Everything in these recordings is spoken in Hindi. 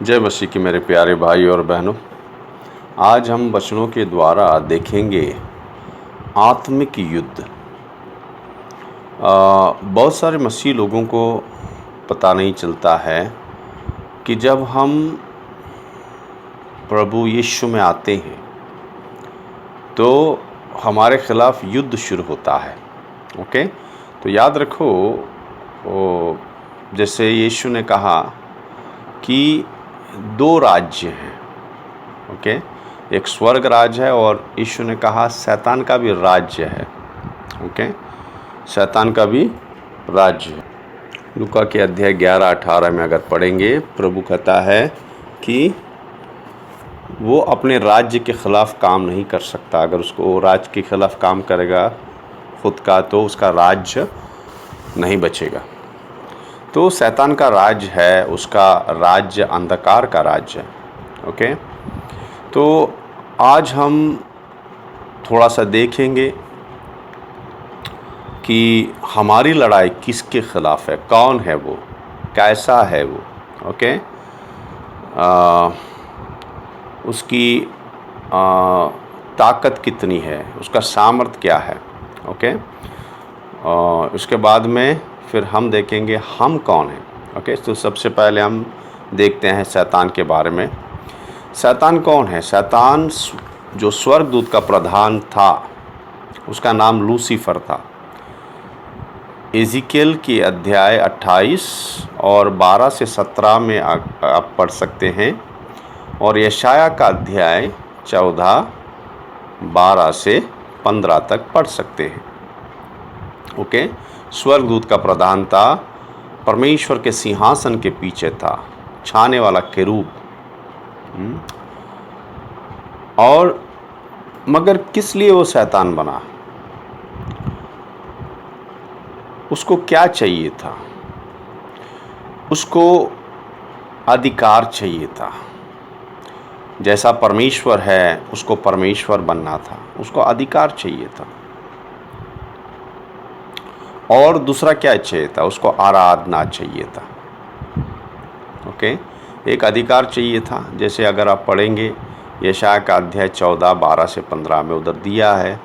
जय मसीह की मेरे प्यारे भाई और बहनों। आज हम वचनों के द्वारा देखेंगे आत्मिक युद्ध। बहुत सारे मसीह लोगों को पता नहीं चलता है कि जब हम प्रभु यीशु में आते हैं तो हमारे खिलाफ युद्ध शुरू होता है। ओके, तो याद रखो, जैसे यीशु ने कहा कि दो राज्य हैं। ओके, एक स्वर्ग राज्य है और यीशु ने कहा शैतान का भी राज्य है। ओके, शैतान का भी राज्य है। लूका के अध्याय 11-18 में अगर पढ़ेंगे, प्रभु कहता है कि वो अपने राज्य के ख़िलाफ़ काम नहीं कर सकता। अगर उसको राज्य के ख़िलाफ़ काम करेगा खुद का, तो उसका राज्य नहीं बचेगा। तो शैतान का राज्य है, उसका राज्य अंधकार का राज्य है। ओके, तो आज हम थोड़ा सा देखेंगे कि हमारी लड़ाई किसके ख़िलाफ़ है, कौन है वो, कैसा है वो। ओके, उसकी ताकत कितनी है, उसका सामर्थ्य क्या है। ओके, उसके बाद में फिर हम देखेंगे हम कौन हैं। ओके, तो सबसे पहले हम देखते हैं शैतान के बारे में। शैतान कौन है? शैतान जो स्वर्गदूत का प्रधान था, उसका नाम लूसीफर था। एजिकेल की अध्याय 28 और 12 से 17 में आप पढ़ सकते हैं, और यशाया का अध्याय 14 12 से 15 तक पढ़ सकते हैं। ओके, स्वर्गदूत का प्रधान था, परमेश्वर के सिंहासन के पीछे था, छाने वाला केरूब। और मगर किस लिए वो शैतान बना? उसको क्या चाहिए था? उसको अधिकार चाहिए था। जैसा परमेश्वर है, उसको परमेश्वर बनना था, उसको अधिकार चाहिए था। और दूसरा क्या चाहिए था? उसको आराधना चाहिए था। ओके, एक अधिकार चाहिए था। जैसे अगर आप पढ़ेंगे यशाया का अध्याय 14 12 से 15 में, उधर दिया है,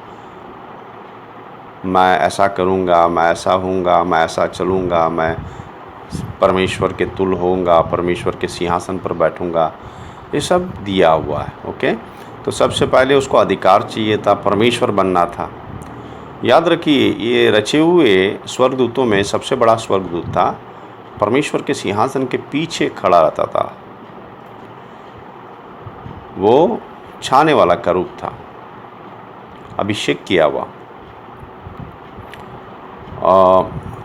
मैं ऐसा करूँगा, मैं ऐसा हूँगा, मैं ऐसा चलूँगा, मैं परमेश्वर के तुल होऊंगा, परमेश्वर के सिंहासन पर बैठूँगा, ये सब दिया हुआ है। ओके, तो सबसे पहले उसको अधिकार चाहिए था, परमेश्वर बनना था। याद रखिए, ये रचे हुए स्वर्गदूतों में सबसे बड़ा स्वर्गदूत था, परमेश्वर के सिंहासन के पीछे खड़ा रहता था। वो छाने वाला करूब था, अभिषेक किया हुआ।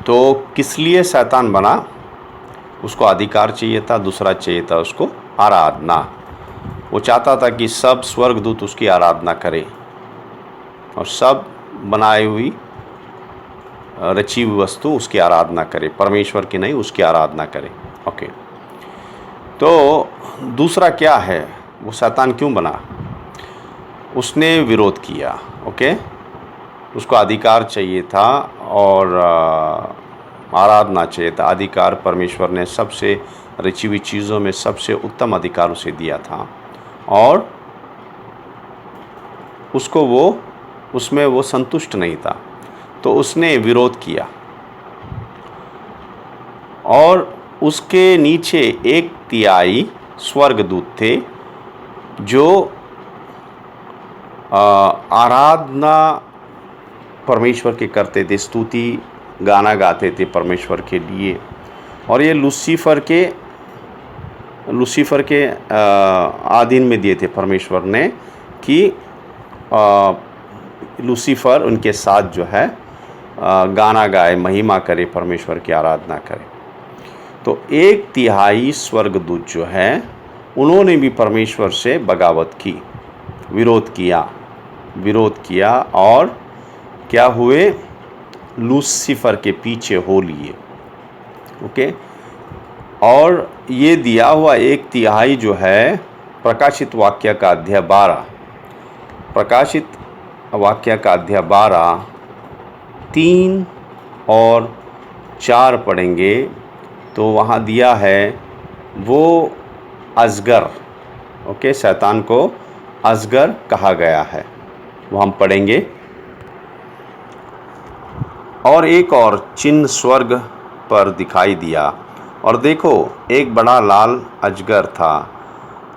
तो किस लिए शैतान बना? उसको अधिकार चाहिए था, दूसरा चाहिए था उसको आराधना। वो चाहता था कि सब स्वर्गदूत उसकी आराधना करें और सब बनाई हुई रची हुई वस्तु उसकी आराधना करे, परमेश्वर की नहीं, उसकी आराधना करे। ओके, तो दूसरा क्या है, वो शैतान क्यों बना? उसने विरोध किया। ओके, उसको अधिकार चाहिए था और आराधना चाहिए था। अधिकार परमेश्वर ने सबसे रची हुई चीज़ों में सबसे उत्तम अधिकार उसे दिया था, और उसको उसमें वो संतुष्ट नहीं था, तो उसने विरोध किया। और उसके नीचे 1/3 स्वर्गदूत थे जो आराधना परमेश्वर के करते थे, स्तुति गाना गाते थे परमेश्वर के लिए। और ये लूसीफर के अधीन में दिए थे परमेश्वर ने कि लूसीफर उनके साथ जो है गाना गाए, महिमा करे, परमेश्वर की आराधना करे। तो 1/3 स्वर्गदूत जो है, उन्होंने भी परमेश्वर से बगावत की, विरोध किया और क्या हुए? लूसीफर के पीछे हो लिए। ओके, और ये दिया हुआ 1/3 जो है, प्रकाशित वाक्य का अध्याय 12, प्रकाशित वाक्य का अध्याय 12 3 और 4 पढ़ेंगे तो वहाँ दिया है, वो अजगर, ओके, शैतान को अजगर कहा गया है, वो हम पढ़ेंगे। और एक और चिन्ह स्वर्ग पर दिखाई दिया, और देखो एक बड़ा लाल अजगर था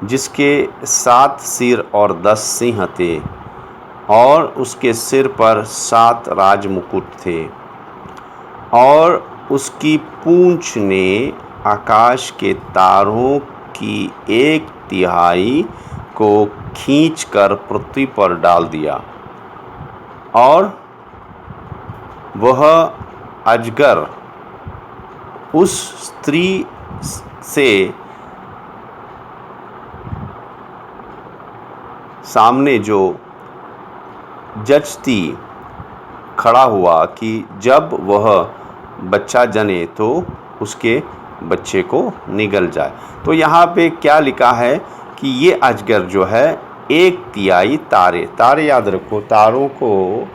जिसके 7 सिर और 10 सिंह थे, और उसके सिर पर 7 राजमुकुट थे, और उसकी पूंछ ने आकाश के तारों की 1/3 को खींचकर पृथ्वी पर डाल दिया। और वह अजगर उस स्त्री से सामने जो जचती खड़ा हुआ कि जब वह बच्चा जने तो उसके बच्चे को निगल जाए। तो यहाँ पे क्या लिखा है कि ये अजगर जो है 1/3 तारे याद रखो, तारों को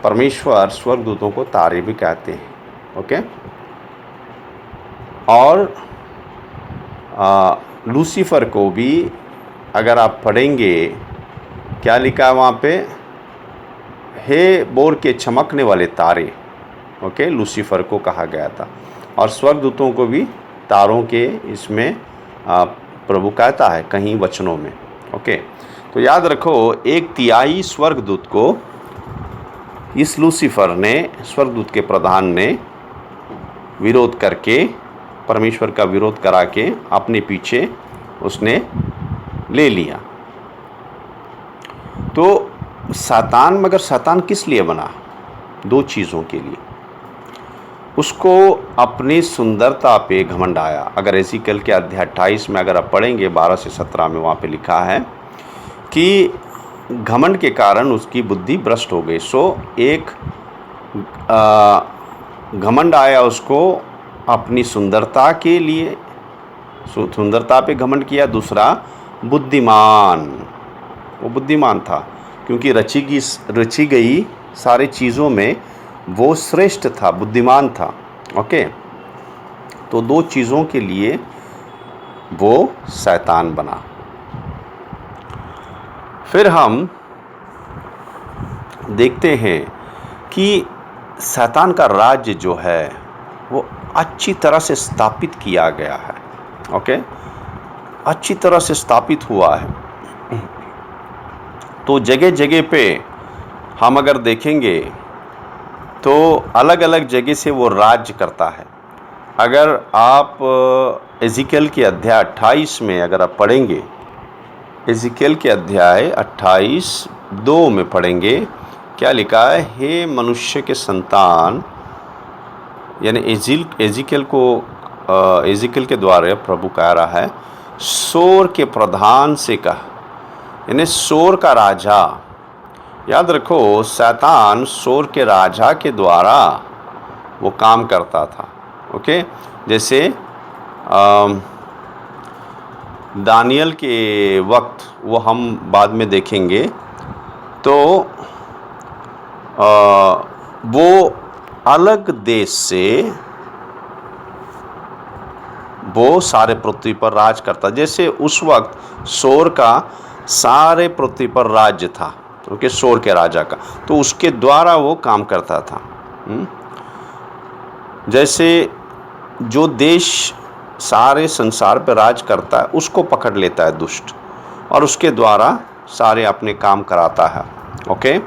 परमेश्वर स्वर्गदूतों को तारे भी कहते हैं, ओके। और लूसीफर को भी अगर आप पढ़ेंगे, क्या लिखा है वहाँ पे, हे बोर के चमकने वाले तारे, ओके, लूसीफर को कहा गया था। और स्वर्गदूतों को भी तारों के इसमें प्रभु कहता है कहीं वचनों में, ओके। तो याद रखो 1/3 स्वर्गदूत को इस लूसीफर ने, स्वर्गदूत के प्रधान ने विरोध करके, परमेश्वर का विरोध करा के अपने पीछे उसने ले लिया। तो शैतान, मगर शैतान किस लिए बना? 2 चीज़ों के लिए। उसको अपनी सुंदरता पे घमंड आया। अगर एजिकल के अध्याय 28 में अगर आप पढ़ेंगे 12 से 17 में, वहाँ पे लिखा है कि घमंड के कारण उसकी बुद्धि भ्रष्ट हो गई। सो एक घमंड आया उसको अपनी सुंदरता के लिए, सुंदरता पे घमंड किया। दूसरा बुद्धिमान, वो बुद्धिमान था क्योंकि रची गई सारी चीज़ों में वो श्रेष्ठ था, बुद्धिमान था, ओके। तो 2 चीज़ों के लिए वो शैतान बना। फिर हम देखते हैं कि शैतान का राज्य जो है वो अच्छी तरह से स्थापित किया गया है, ओके, अच्छी तरह से स्थापित हुआ है। तो जगह जगह पे हम अगर देखेंगे तो अलग अलग जगह से वो राज्य करता है। अगर आप एजिकल के अध्याय 28 में अगर आप पढ़ेंगे, एजिकल के अध्याय 28:2 में पढ़ेंगे, क्या लिखा है, हे मनुष्य के संतान, यानी एजिकल के द्वारा प्रभु कह रहा है, सोर के प्रधान से कह, यानी सोर का राजा। याद रखो शैतान सोर के राजा के द्वारा वो काम करता था, ओके। जैसे दानियल के वक्त, वो हम बाद में देखेंगे, तो वो अलग देश से वो सारे पृथ्वी पर राज करता। जैसे उस वक्त सोर का सारे पृथ्वी पर राज्य था, ओके, सोर के राजा का, तो उसके द्वारा वो काम करता था। जैसे जो देश सारे संसार पर राज करता है उसको पकड़ लेता है दुष्ट, और उसके द्वारा सारे अपने काम कराता है, ओके।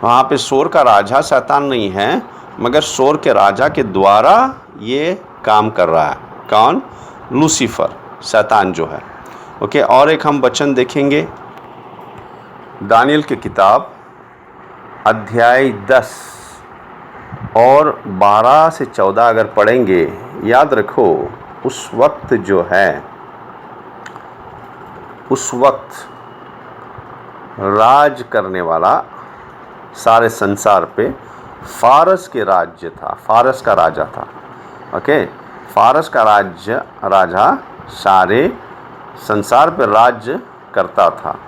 वहाँ पे सोर का राजा शैतान नहीं है, मगर सोर के राजा के द्वारा ये काम कर रहा है। कौन? लूसीफर, शैतान जो है, ओके। और एक हम वचन देखेंगे दानियल की किताब अध्याय 10 और 12 से 14 अगर पढ़ेंगे, याद रखो उस वक्त जो है, उस वक्त राज करने वाला सारे संसार पे फारस के राज्य था, फारस का राजा था, ओके। फारस का राजा सारे संसार पे राज्य करता था।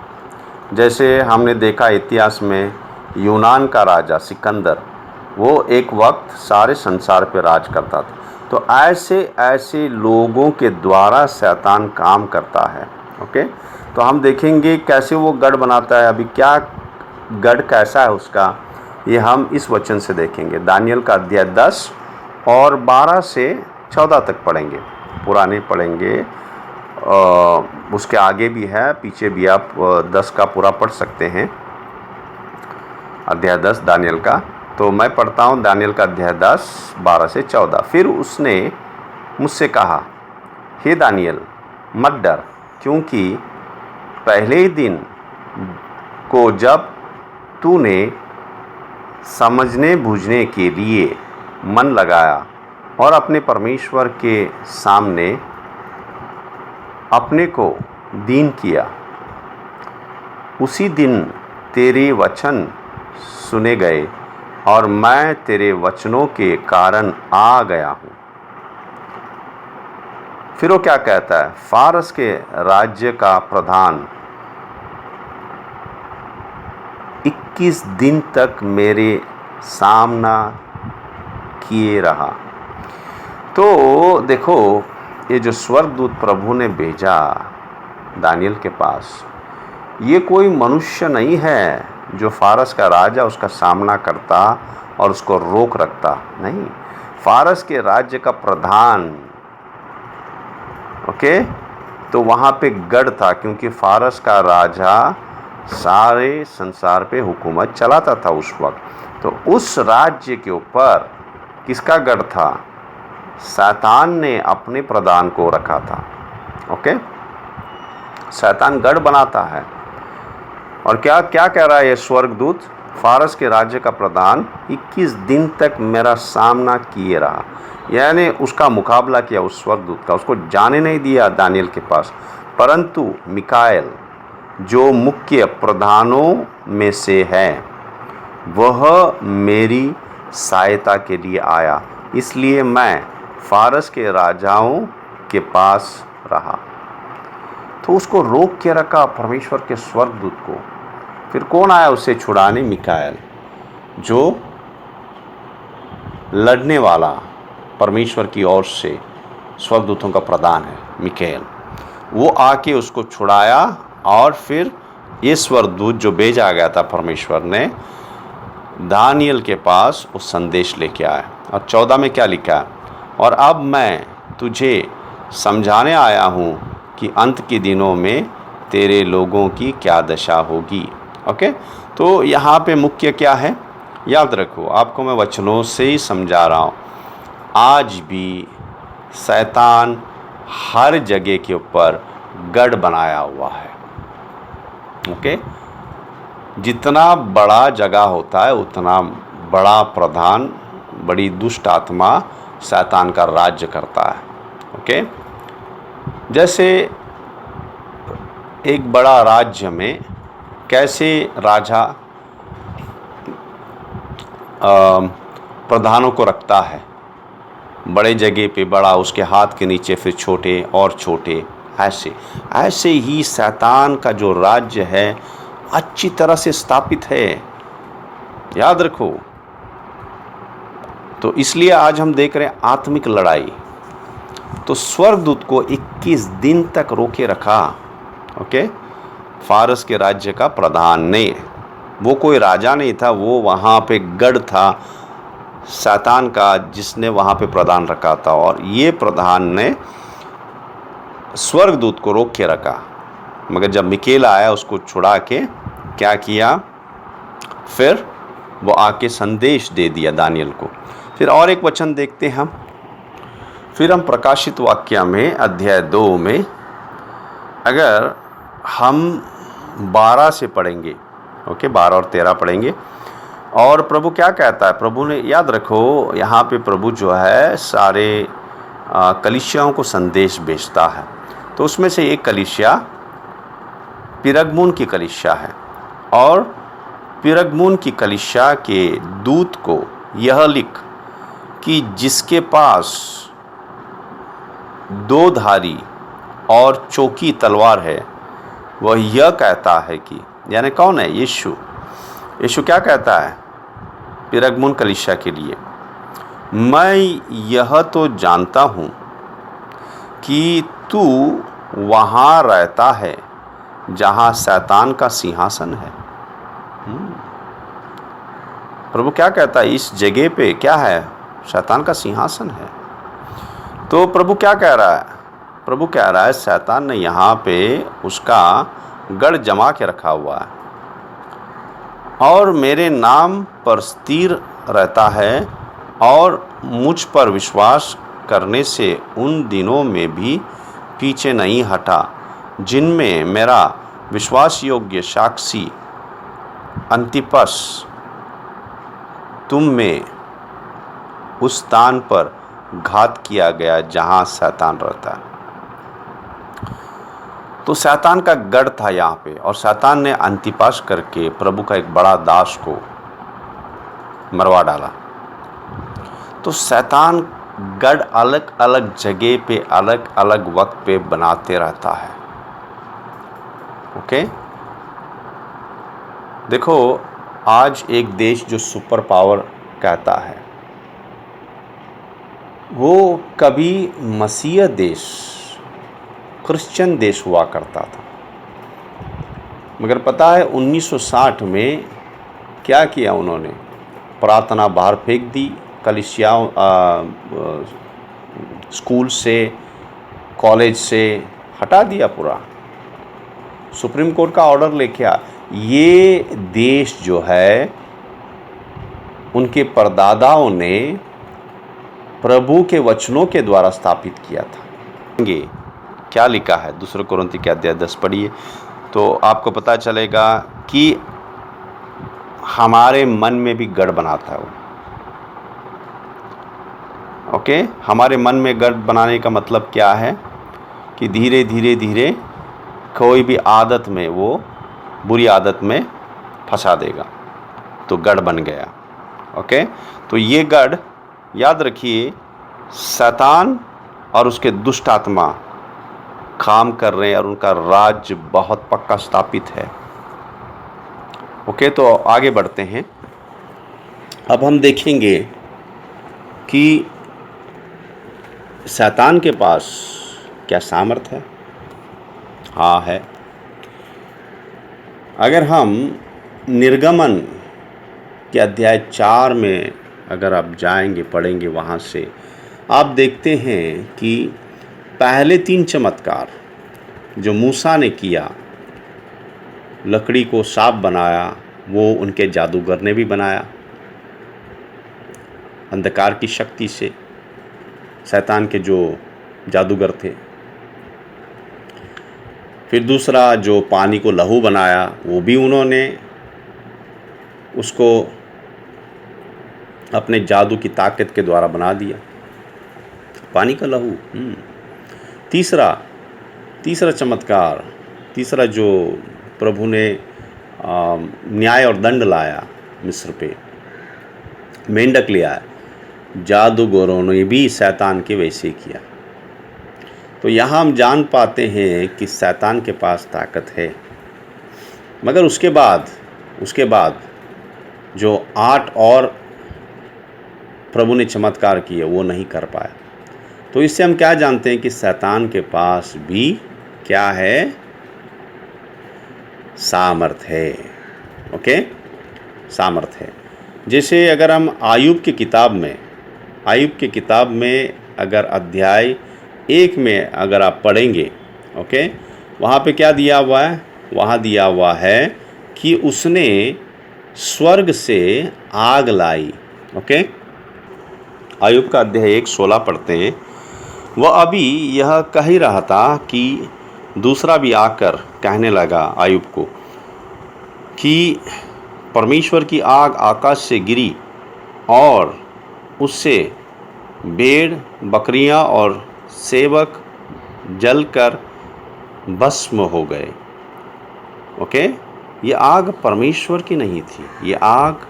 जैसे हमने देखा इतिहास में यूनान का राजा सिकंदर, वो एक वक्त सारे संसार पे राज करता था। तो ऐसे ऐसे लोगों के द्वारा शैतान काम करता है। ओके, तो हम देखेंगे कैसे वो गढ़ बनाता है। अभी क्या गढ़ कैसा है उसका, ये हम इस वचन से देखेंगे। दानियल का अध्याय 10 और 12 से 14 तक पढ़ेंगे, पुराने पढ़ेंगे। उसके आगे भी है, पीछे भी आप 10 का पूरा पढ़ सकते हैं, अध्याय 10 दानियल का। तो मैं पढ़ता हूँ दानियल का अध्याय 10 12 से 14। फिर उसने मुझसे कहा, हे दानियल मत डर, क्योंकि पहले ही दिन को जब तूने समझने बूझने के लिए मन लगाया और अपने परमेश्वर के सामने अपने को दीन किया, उसी दिन तेरे वचन सुने गए और मैं तेरे वचनों के कारण आ गया हूँ। फिर वो क्या कहता है, फारस के राज्य का प्रधान 21 दिन तक मेरे सामना किए रहा। तो देखो, ये जो स्वर्गदूत प्रभु ने भेजा दानियल के पास, ये कोई मनुष्य नहीं है जो फारस का राजा उसका सामना करता और उसको रोक रखता, नहीं, फारस के राज्य का प्रधान। ओके, तो वहाँ पे गढ़ था, क्योंकि फारस का राजा सारे संसार पे हुकूमत चलाता था उस वक्त। तो उस राज्य के ऊपर किसका गढ़ था? शैतान ने अपने प्रधान को रखा था। ओके, शैतान गढ़ बनाता है। और क्या क्या कह रहा है ये स्वर्गदूत? फारस के राज्य का प्रधान 21 दिन तक मेरा सामना किए रहा, यानी उसका मुकाबला किया उस स्वर्गदूत का, उसको जाने नहीं दिया दानियल के पास। परंतु मिकाएल जो मुख्य प्रधानों में से है, वह मेरी सहायता के लिए आया, इसलिए मैं फारस के राजाओं के पास रहा। तो उसको रोक के रखा परमेश्वर के स्वर्गदूत को। फिर कौन आया उसे छुड़ाने? मिकाएल, जो लड़ने वाला परमेश्वर की ओर से स्वर्गदूतों का प्रधान है, मिकाएल। वो आके उसको छुड़ाया और फिर ये स्वर्गदूत जो भेजा गया था परमेश्वर ने दानियल के पास, वो संदेश लेके आया। और 14 में क्या लिखा है? और अब मैं तुझे समझाने आया हूँ कि अंत के दिनों में तेरे लोगों की क्या दशा होगी। ओके, तो यहाँ पे मुख्य क्या है? याद रखो, आपको मैं वचनों से ही समझा रहा हूँ। आज भी शैतान हर जगह के ऊपर गढ़ बनाया हुआ है। ओके, जितना बड़ा जगह होता है उतना बड़ा प्रधान, बड़ी दुष्ट आत्मा शैतान का राज्य करता है। ओके, जैसे एक बड़ा राज्य में कैसे राजा प्रधानों को रखता है, बड़े जगह पे बड़ा, उसके हाथ के नीचे फिर छोटे और छोटे, ऐसे ही शैतान का जो राज्य है अच्छी तरह से स्थापित है। याद रखो। तो इसलिए आज हम देख रहे हैं आत्मिक लड़ाई। तो स्वर्गदूत को 21 दिन तक रोके रखा। ओके, फारस के राज्य का प्रधान ने, वो कोई राजा नहीं था, वो वहाँ पे गढ़ था शैतान का, जिसने वहाँ पे प्रधान रखा था। और ये प्रधान ने स्वर्गदूत को रोक के रखा। मगर जब मिकाएल आया उसको छुड़ा के क्या किया? फिर वो आके संदेश दे दिया दानियल को। फिर और एक वचन देखते हैं हम। फिर हम प्रकाशित वाक्य में अध्याय 2 में अगर हम 12 से पढ़ेंगे, ओके, 12 और 13 पढ़ेंगे। और प्रभु क्या कहता है? प्रभु ने, याद रखो, यहाँ पे प्रभु जो है सारे कलीसियाओं को संदेश भेजता है। तो उसमें से एक कलीसिया पिरगमुन की कलीसिया है। और पिरगमुन की कलीसिया के दूत को यह लिख कि जिसके पास 2 धारी और चौकी तलवार है, वह यह कहता है कि, यानी कौन है? यीशु। यीशु क्या कहता है पिरगमुन कलीसिया के लिए? मैं यह तो जानता हूँ कि तू वहाँ रहता है जहाँ शैतान का सिंहासन है। प्रभु क्या कहता है, इस जगह पे क्या है, शैतान का सिंहासन है। तो प्रभु क्या कह रहा है, प्रभु कह रहा है शैतान ने यहाँ पे उसका गढ़ जमा के रखा हुआ है और मेरे नाम पर स्थिर रहता है और मुझ पर विश्वास करने से उन दिनों में भी पीछे नहीं हटा जिनमें मेरा विश्वास योग्य साक्षी अंतिपस तुम में उस स्थान पर घात किया गया जहाँ शैतान रहता है। तो शैतान का गढ़ था यहाँ पे, और शैतान ने अंतिपास करके प्रभु का एक बड़ा दास को मरवा डाला। तो शैतान गढ़ अलग अलग जगह पे अलग अलग वक्त पे बनाते रहता है। ओके, देखो आज एक देश जो सुपर पावर कहता है, वो कभी मसीह देश, क्रिश्चियन देश हुआ करता था, मगर पता है 1960 में क्या किया उन्होंने, प्रार्थना बाहर फेंक दी, कलीसिया स्कूल से, कॉलेज से हटा दिया पूरा, सुप्रीम कोर्ट का ऑर्डर लेके आ। ये देश जो है उनके परदादाओं ने प्रभु के वचनों के द्वारा स्थापित किया था। ये क्या लिखा है, दूसरे कोरिन्थी के अध्याय 10 पढ़िए तो आपको पता चलेगा कि हमारे मन में भी गढ़ बनाता है वो। ओके, हमारे मन में गढ़ बनाने का मतलब क्या है कि धीरे धीरे धीरे कोई भी आदत में, वो बुरी आदत में फंसा देगा, तो गढ़ बन गया। ओके, तो ये गढ़ याद रखिए, शैतान और उसके दुष्ट आत्मा काम कर रहे हैं और उनका राज्य बहुत पक्का स्थापित है। ओके, तो आगे बढ़ते हैं। अब हम देखेंगे कि शैतान के पास क्या सामर्थ्य है। हाँ है। अगर हम निर्गमन के अध्याय 4 में अगर आप जाएंगे, पढ़ेंगे, वहाँ से आप देखते हैं कि पहले 3 चमत्कार जो मूसा ने किया, लकड़ी को सांप बनाया, वो उनके जादूगर ने भी बनाया अंधकार की शक्ति से, शैतान के जो जादूगर थे। फिर दूसरा जो पानी को लहू बनाया, वो भी उन्होंने उसको अपने जादू की ताकत के द्वारा बना दिया, पानी का लहू। तीसरा चमत्कार, तीसरा जो प्रभु ने न्याय और दंड लाया मिस्र पे, मेंढक ले आया, जादूगरों ने भी शैतान के वैसे किया। तो यहाँ हम जान पाते हैं कि शैतान के पास ताकत है, मगर उसके बाद जो 8 और प्रभु ने चमत्कार किए वो नहीं कर पाया। तो इससे हम क्या जानते हैं कि शैतान के पास भी क्या है, सामर्थ है। ओके, सामर्थ है। जैसे अगर हम आयुब की किताब में अगर अध्याय 1 में अगर आप पढ़ेंगे, ओके, वहाँ पे क्या दिया हुआ है, वहाँ दिया हुआ है कि उसने स्वर्ग से आग लाई। ओके, आयुब का अध्याय 1:16 पढ़ते हैं। वह अभी यह कह ही रहा था कि दूसरा भी आकर कहने लगा आयुब को कि परमेश्वर की आग आकाश से गिरी और उससे भेड़, बकरियां और सेवक जलकर भस्म हो गए। ओके, ये आग परमेश्वर की नहीं थी, ये आग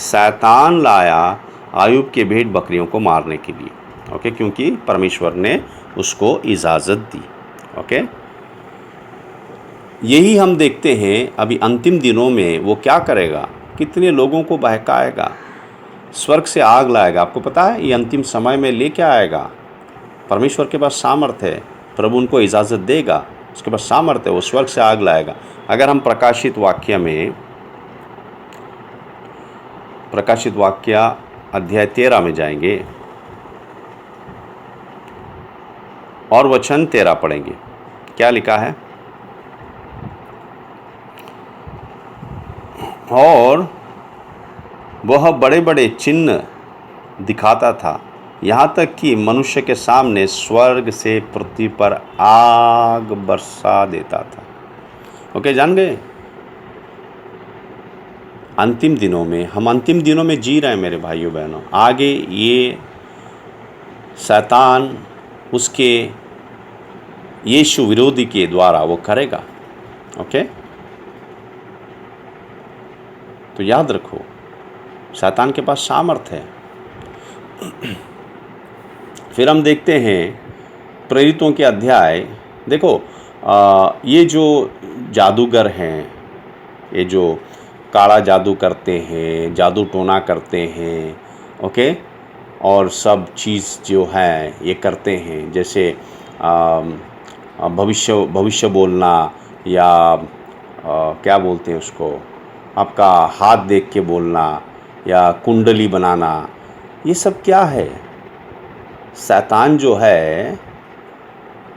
शैतान लाया आयुब के भेड़ बकरियों को मारने के लिए। ओके, क्योंकि परमेश्वर ने उसको इजाज़त दी। ओके, यही हम देखते हैं अभी अंतिम दिनों में वो क्या करेगा, कितने लोगों को बहकाएगा। स्वर्ग से आग लाएगा। आपको पता है ये अंतिम समय में ले क्या आएगा? परमेश्वर के पास सामर्थ्य है, प्रभु उनको इजाज़त देगा, उसके पास सामर्थ्य है, वो स्वर्ग से आग लाएगा। अगर हम प्रकाशित वाक्य अध्याय 13 में जाएंगे और वचन 13 पढ़ेंगे, क्या लिखा है? और वह बड़े बड़े चिन्ह दिखाता था, यहाँ तक कि मनुष्य के सामने स्वर्ग से पृथ्वी पर आग बरसा देता था। ओके, जान गए? अंतिम दिनों में, हम अंतिम दिनों में जी रहे हैं मेरे भाइयों बहनों। आगे ये शैतान उसके यीशु विरोधी के द्वारा वो करेगा। ओके, तो याद रखो शैतान के पास सामर्थ्य है। फिर हम देखते हैं प्रेरितों के अध्याय। देखो ये जो जादूगर हैं, ये जो काला जादू करते हैं, जादू टोना करते हैं, ओके, और सब चीज़ जो है ये करते हैं, जैसे भविष्य बोलना या क्या बोलते हैं उसको, आपका हाथ देख के बोलना या कुंडली बनाना, ये सब क्या है? शैतान जो है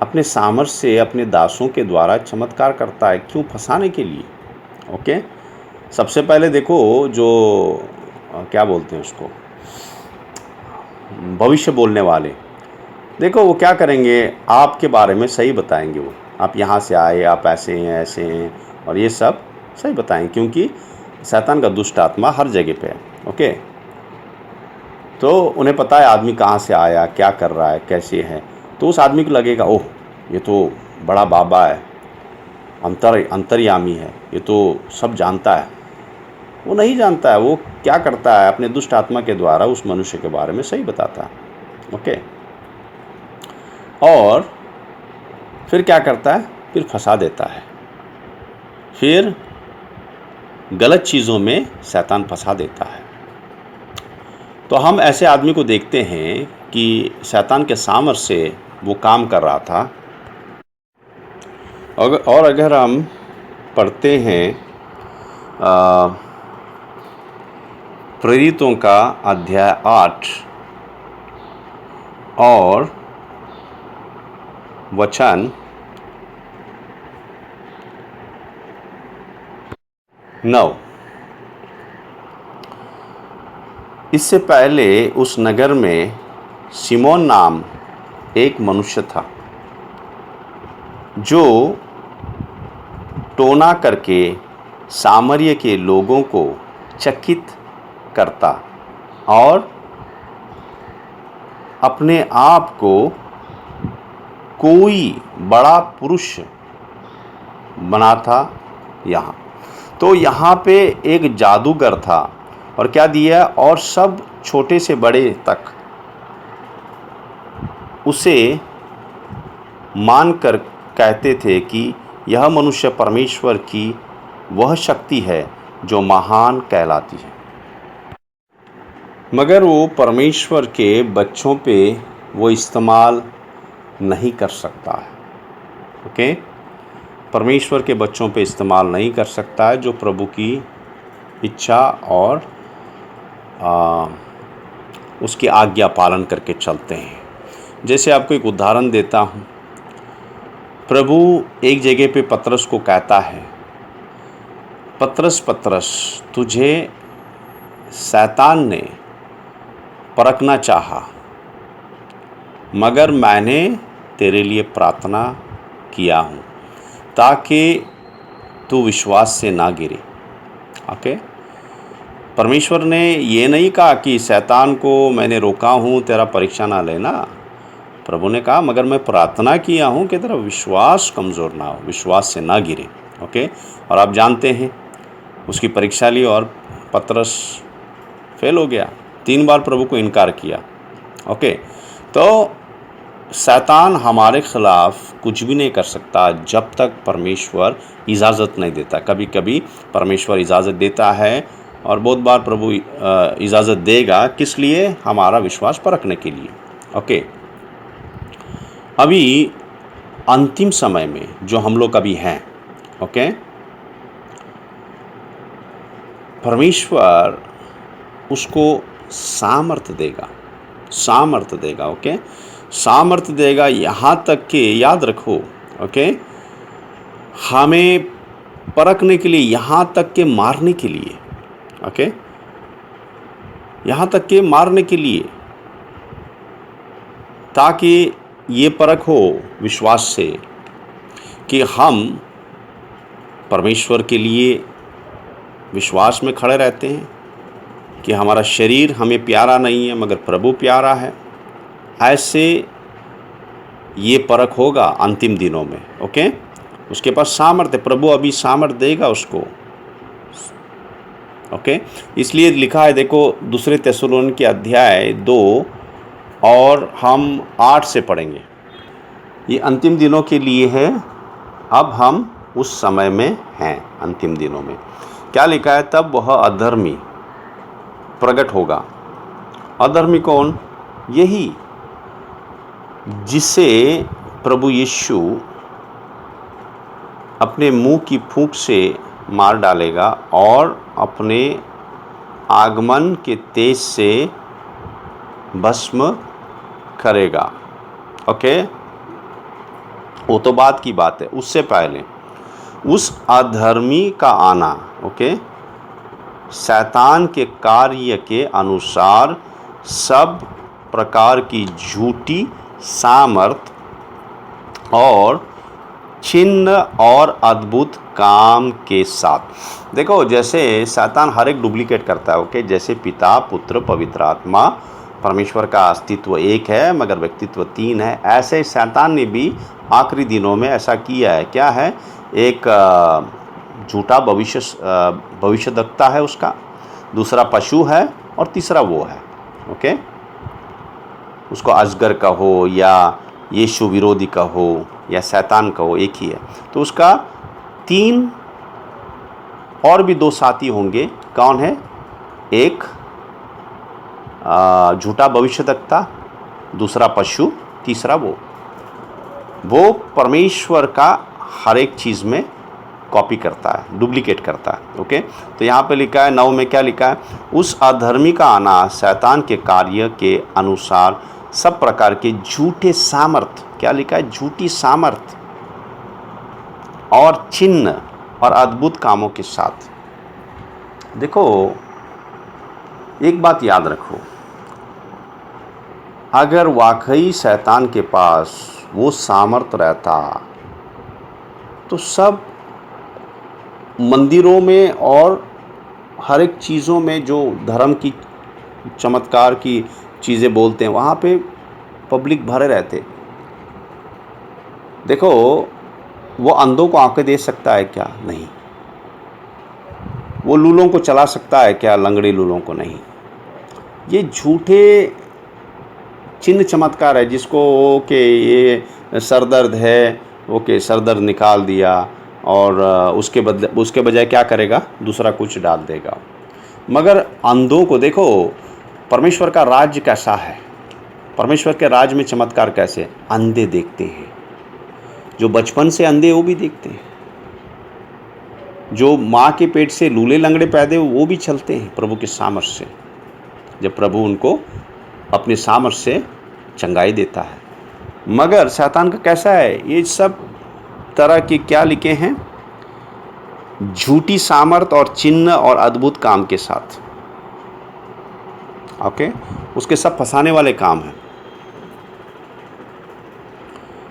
अपने सामर्थ्य से अपने दासों के द्वारा चमत्कार करता है। क्यों? फंसाने के लिए। ओके, सबसे पहले देखो जो क्या बोलते हैं उसको, भविष्य बोलने वाले, देखो वो क्या करेंगे, आपके बारे में सही बताएंगे। वो आप यहाँ से आए, आप ऐसे हैं, ऐसे हैं, और ये सब सही बताएंगे, क्योंकि शैतान का दुष्ट आत्मा हर जगह पे है। ओके, तो उन्हें पता है आदमी कहाँ से आया, क्या कर रहा है, कैसे है। तो उस आदमी को लगेगा ओह ये तो बड़ा बाबा है, अंतर्यामी है, ये तो सब जानता है। वो नहीं जानता है। वो क्या करता है, अपने दुष्ट आत्मा के द्वारा उस मनुष्य के बारे में सही बताता है। ओके, और फिर क्या करता है? फिर फंसा देता है, फिर गलत चीज़ों में शैतान फंसा देता है। तो हम ऐसे आदमी को देखते हैं कि शैतान के सामर्थ्य से वो काम कर रहा था। और अगर हम पढ़ते हैं प्रेरितों का अध्याय 8 और वचन 9, इससे पहले उस नगर में सिमोन नाम एक मनुष्य था जो टोना करके सामर्य के लोगों को चकित करता और अपने आप को कोई बड़ा पुरुष बनाता। तो यहाँ पे एक जादूगर था, और क्या दिया, और सब छोटे से बड़े तक उसे मानकर कहते थे कि यह मनुष्य परमेश्वर की वह शक्ति है जो महान कहलाती है। मगर वो परमेश्वर के बच्चों पे वो इस्तेमाल नहीं कर सकता है। ओके, परमेश्वर के बच्चों पे इस्तेमाल नहीं कर सकता है जो प्रभु की इच्छा और उसकी आज्ञा पालन करके चलते हैं। जैसे आपको एक उदाहरण देता हूँ। प्रभु एक जगह पे पतरस को कहता है, पतरस तुझे शैतान ने परखना चाहा, मगर मैंने तेरे लिए प्रार्थना किया हूँ ताकि तू विश्वास से ना गिरे। ओके, परमेश्वर ने ये नहीं कहा कि शैतान को मैंने रोका हूँ तेरा परीक्षा ना लेना। प्रभु ने कहा मगर मैं प्रार्थना किया हूँ कि तेरा विश्वास कमज़ोर ना हो, विश्वास से ना गिरे। ओके, और आप जानते हैं उसकी परीक्षा ली और पतरस फेल हो गया, 3 बार प्रभु को इनकार किया। ओके, तो शैतान हमारे ख़िलाफ़ कुछ भी नहीं कर सकता जब तक परमेश्वर इजाज़त नहीं देता। कभी कभी परमेश्वर इजाज़त देता है और बहुत बार प्रभु इजाज़त देगा, किस लिए? हमारा विश्वास परखने के लिए। ओके, अभी अंतिम समय में जो हम लोग अभी हैं, ओके, परमेश्वर उसको सामर्थ्य देगा, सामर्थ्य देगा। ओके, सामर्थ्य देगा, यहाँ तक कि याद रखो, ओके, हमें परखने के लिए, यहाँ तक के मारने के लिए, ओके, यहाँ तक के मारने के लिए, ताकि ये परख हो विश्वास से कि हम परमेश्वर के लिए विश्वास में खड़े रहते हैं, कि हमारा शरीर हमें प्यारा नहीं है मगर प्रभु प्यारा है। ऐसे ये परख होगा अंतिम दिनों में। ओके, उसके पास सामर्थ्य, प्रभु अभी सामर्थ्य देगा उसको। ओके, इसलिए लिखा है, देखो दूसरे थिस्सलुनीके अध्याय 2 और हम 8 से पढ़ेंगे। ये अंतिम दिनों के लिए है, अब हम उस समय में हैं, अंतिम दिनों में। क्या लिखा है? तब वह अधर्मी प्रकट होगा। अधर्मी कौन? यही जिसे प्रभु यीशु अपने मुंह की फूंक से मार डालेगा और अपने आगमन के तेज से भस्म करेगा। ओके, वो तो बात की बात है। उससे पहले उस अधर्मी का आना, ओके, शैतान के कार्य के अनुसार सब प्रकार की झूठी सामर्थ और चिन्ह और अद्भुत काम के साथ। देखो, जैसे शैतान हर एक डुप्लीकेट करता है, ओके, जैसे पिता, पुत्र, पवित्र आत्मा, परमेश्वर का अस्तित्व एक है मगर व्यक्तित्व 3 है, ऐसे शैतान ने भी आखिरी दिनों में ऐसा किया है। क्या है? एक झूठा भविष्यद्वक्ता है उसका, दूसरा पशु है और तीसरा वो है। ओके, उसको अजगर कहो या यीशु विरोधी कहो या शैतान कहो, एक ही है। तो उसका 3 और भी 2 साथी होंगे। कौन है? एक झूठा भविष्यद्वक्ता, दूसरा पशु, तीसरा वो परमेश्वर का हर एक चीज़ में कॉपी करता है, डुप्लीकेट करता है। ओके, तो यहाँ पे लिखा है 9 में, क्या लिखा है? उस अधर्मी का आना शैतान के कार्य के अनुसार सब प्रकार के झूठे सामर्थ, क्या लिखा है? झूठी सामर्थ और चिन्ह और अद्भुत कामों के साथ। देखो, एक बात याद रखो, अगर वाकई शैतान के पास वो सामर्थ्य रहता तो सब मंदिरों में और हर एक चीज़ों में जो धर्म की चमत्कार की चीज़ें बोलते हैं, वहाँ पे पब्लिक भरे रहते। देखो, वो अंधों को आंखें दे सकता है क्या? नहीं। वो लूलों को चला सकता है क्या? लंगड़े लूलों को नहीं। ये झूठे चिन्ह चमत्कार है, जिसको ओके ये सर दर्द है, ओके सर दर्द निकाल दिया और उसके बजाय क्या करेगा? दूसरा कुछ डाल देगा। मगर अंधों को देखो, परमेश्वर का राज्य कैसा है, परमेश्वर के राज्य में चमत्कार कैसे? अंधे देखते हैं, जो बचपन से अंधे वो भी देखते हैं, जो माँ के पेट से लूले लंगड़े पैदे वो भी चलते हैं प्रभु के सामर्थ्य से, जब प्रभु उनको अपने सामर्थ्य से चंगाई देता है। मगर शैतान का कैसा है? ये सब तरह के क्या लिखे हैं? झूठी सामर्थ और चिन्ह और अद्भुत काम के साथ। ओके, उसके सब फंसाने वाले काम हैं।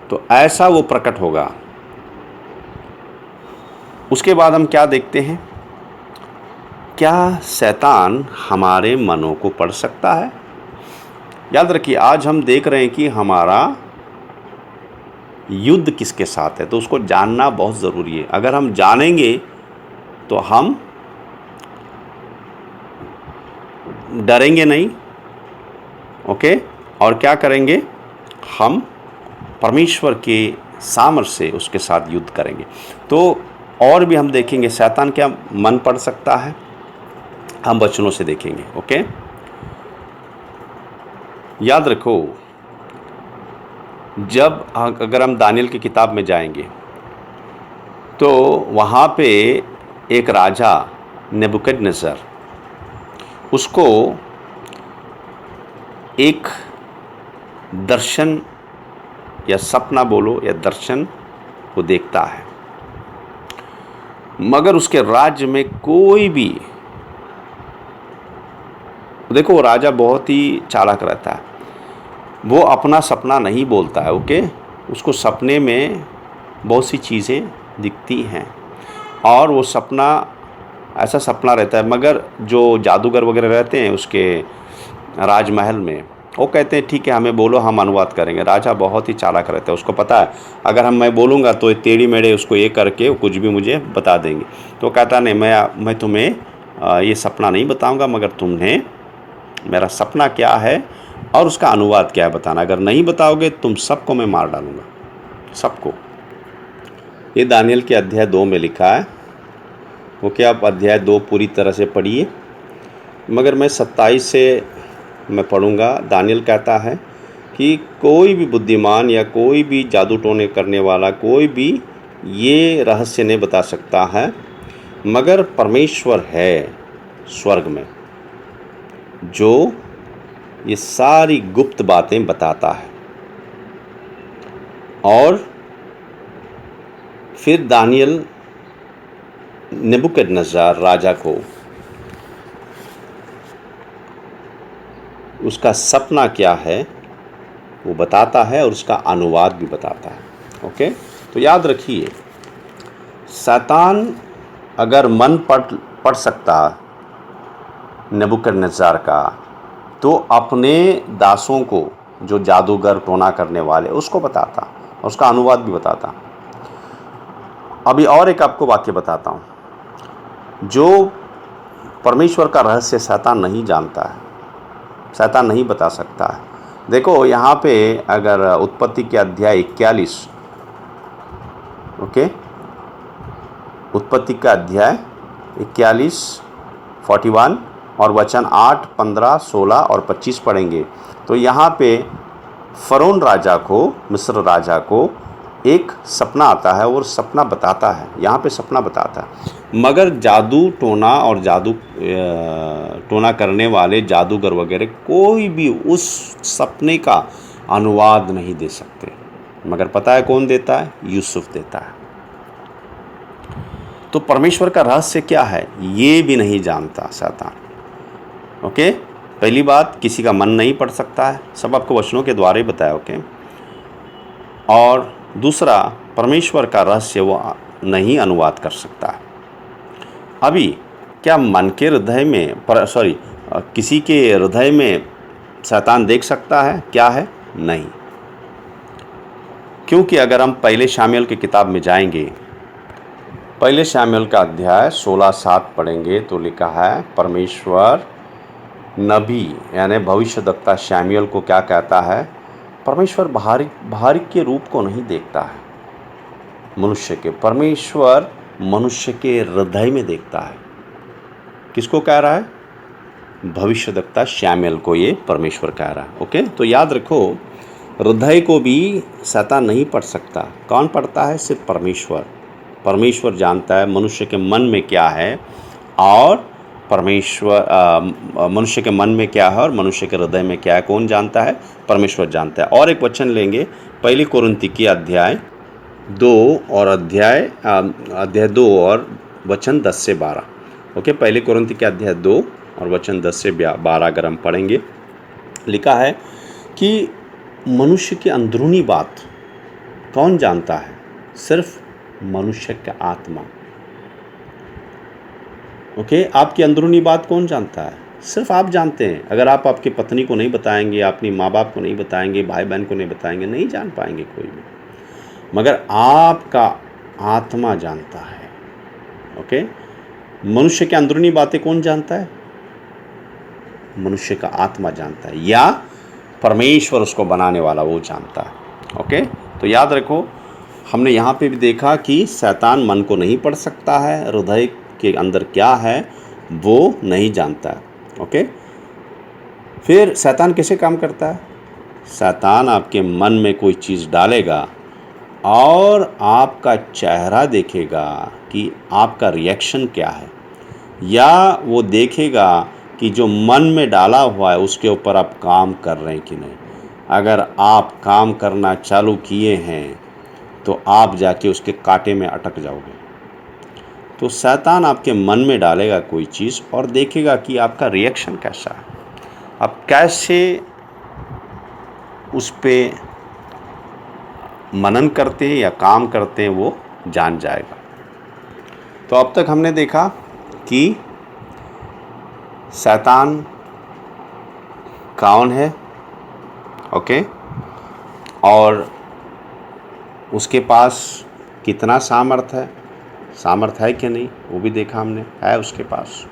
तो ऐसा वो प्रकट होगा। उसके बाद हम क्या देखते हैं? क्या शैतान हमारे मनों को पढ़ सकता है? याद रखिए, आज हम देख रहे हैं कि हमारा युद्ध किसके साथ है, तो उसको जानना बहुत ज़रूरी है। अगर हम जानेंगे तो हम डरेंगे नहीं। ओके, और क्या करेंगे? हम परमेश्वर के सामर्थ्य से उसके साथ युद्ध करेंगे। तो और भी हम देखेंगे शैतान क्या मन पढ़ सकता है। हम वचनों से देखेंगे। ओके, याद रखो, जब अगर हम दानियल की किताब में जाएंगे तो वहाँ पे एक राजा नेबुकदनेस्सर, उसको एक दर्शन या सपना बोलो या दर्शन वो देखता है, मगर उसके राज्य में कोई भी, देखो वो राजा बहुत ही चालाक रहता है, वो अपना सपना नहीं बोलता है। ओके, उसको सपने में बहुत सी चीज़ें दिखती हैं और वो सपना ऐसा सपना रहता है, मगर जो जादूगर वगैरह रहते हैं उसके राजमहल में, वो कहते हैं ठीक है हमें बोलो, हम अनुवाद करेंगे। राजा बहुत ही चालाक रहता है, उसको पता है अगर मैं बोलूँगा तो टेढ़ी मेढ़े उसको ये करके कुछ भी मुझे बता देंगे। तो कहता नहीं, मैं तुम्हें ये सपना नहीं बताऊँगा, मगर तुम्हें मेरा सपना क्या है और उसका अनुवाद क्या है बताना। अगर नहीं बताओगे तुम सबको मैं मार डालूँगा, सबको। ये दानियल के अध्याय 2 में लिखा है। ओके, आप अध्याय 2 पूरी तरह से पढ़िए, मगर मैं 27 से मैं पढ़ूँगा। दानियल कहता है कि कोई भी बुद्धिमान या कोई भी जादू टोने करने वाला कोई भी ये रहस्य नहीं बता सकता है, मगर परमेश्वर है स्वर्ग में जो ये सारी गुप्त बातें बताता है। और फिर दानियल नेबुकदनेस्सर राजा को उसका सपना क्या है वो बताता है और उसका अनुवाद भी बताता है। ओके, तो याद रखिए, शैतान अगर मन पढ़ सकता नेबुकदनेस्सर का, तो अपने दासों को जो जादूगर टोना करने वाले उसको बताता और उसका अनुवाद भी बताता। अभी और एक आपको वाक्य बताता हूँ। जो परमेश्वर का रहस्य शैतान नहीं जानता है, शैतान नहीं बता सकता है। देखो यहाँ पे अगर उत्पत्ति के अध्याय 41, ओके, उत्पत्ति का अध्याय 41, 41 और वचन 8, 15, 16 और 25 पढ़ेंगे तो यहाँ पे फ़रोन राजा को, मिस्र राजा को एक सपना आता है और सपना बताता है। यहाँ पे सपना बताता है, मगर जादू टोना और जादू टोना करने वाले जादूगर वगैरह कोई भी उस सपने का अनुवाद नहीं दे सकते। मगर पता है कौन देता है? यूसुफ देता है। तो परमेश्वर का रहस्य क्या है ये भी नहीं जानता शैतान। ओके, पहली बात, किसी का मन नहीं पढ़ सकता है, सब आपको वचनों के द्वारा ही बताया। ओके, और दूसरा, परमेश्वर का रहस्य वो नहीं अनुवाद कर सकता है। अभी क्या मन के हृदय में किसी के हृदय में शैतान देख सकता है? क्या है? नहीं। क्योंकि अगर हम पहले शामुएल की किताब में जाएंगे, पहले शामुएल का अध्याय 16-7 पढ़ेंगे तो लिखा है, परमेश्वर नबी यानी भविष्यद्वक्ता शामुएल को क्या कहता है? परमेश्वर बाहरी के रूप को नहीं देखता है मनुष्य के, परमेश्वर मनुष्य के हृदय में देखता है। किसको कह रहा है? भविष्यद्वक्ता शामुएल को ये परमेश्वर कह रहा है। ओके, तो याद रखो, हृदय को भी शैतान नहीं पढ़ सकता। कौन पढ़ता है? सिर्फ परमेश्वर। परमेश्वर जानता है मनुष्य के मन में क्या है और परमेश्वर मनुष्य के मन में क्या है और मनुष्य के हृदय में क्या है, कौन जानता है? परमेश्वर जानता है। और एक वचन लेंगे, पहली कोरिन्थी की अध्याय 2 और अध्याय 2 और वचन 10 से 12। ओके, पहले कोरिन्थी के अध्याय 2 और वचन 10 से 12 अगर हम पढ़ेंगे, लिखा है कि मनुष्य की अंदरूनी बात कौन जानता है? सिर्फ मनुष्य का आत्मा। ओके, आपकी अंदरूनी बात कौन जानता है? सिर्फ आप जानते हैं। अगर आप आपकी पत्नी को नहीं बताएंगे, अपनी माँ बाप को नहीं बताएंगे, भाई बहन को नहीं बताएंगे, नहीं जान पाएंगे कोई भी, मगर आपका आत्मा जानता है। ओके, मनुष्य की अंदरूनी बातें कौन जानता है? मनुष्य का आत्मा जानता है, या परमेश्वर उसको बनाने वाला वो जानता है। ओके, तो याद रखो, हमने यहाँ पे भी देखा कि शैतान मन को नहीं पढ़ सकता है, हृदय के अंदर क्या है वो नहीं जानता है। ओके, फिर शैतान कैसे काम करता है? शैतान आपके मन में कोई चीज़ डालेगा और आपका चेहरा देखेगा कि आपका रिएक्शन क्या है, या वो देखेगा कि जो मन में डाला हुआ है उसके ऊपर आप काम कर रहे हैं कि नहीं। अगर आप काम करना चालू किए हैं तो आप जाके उसके कांटे में अटक जाओगे। तो शैतान आपके मन में डालेगा कोई चीज़ और देखेगा कि आपका रिएक्शन कैसा है, आप कैसे उस पे मनन करते हैं या काम करते हैं, वो जान जाएगा। तो अब तक हमने देखा कि शैतान कौन है, ओके, और उसके पास कितना सामर्थ है कि नहीं, वो भी देखा हमने, है उसके पास।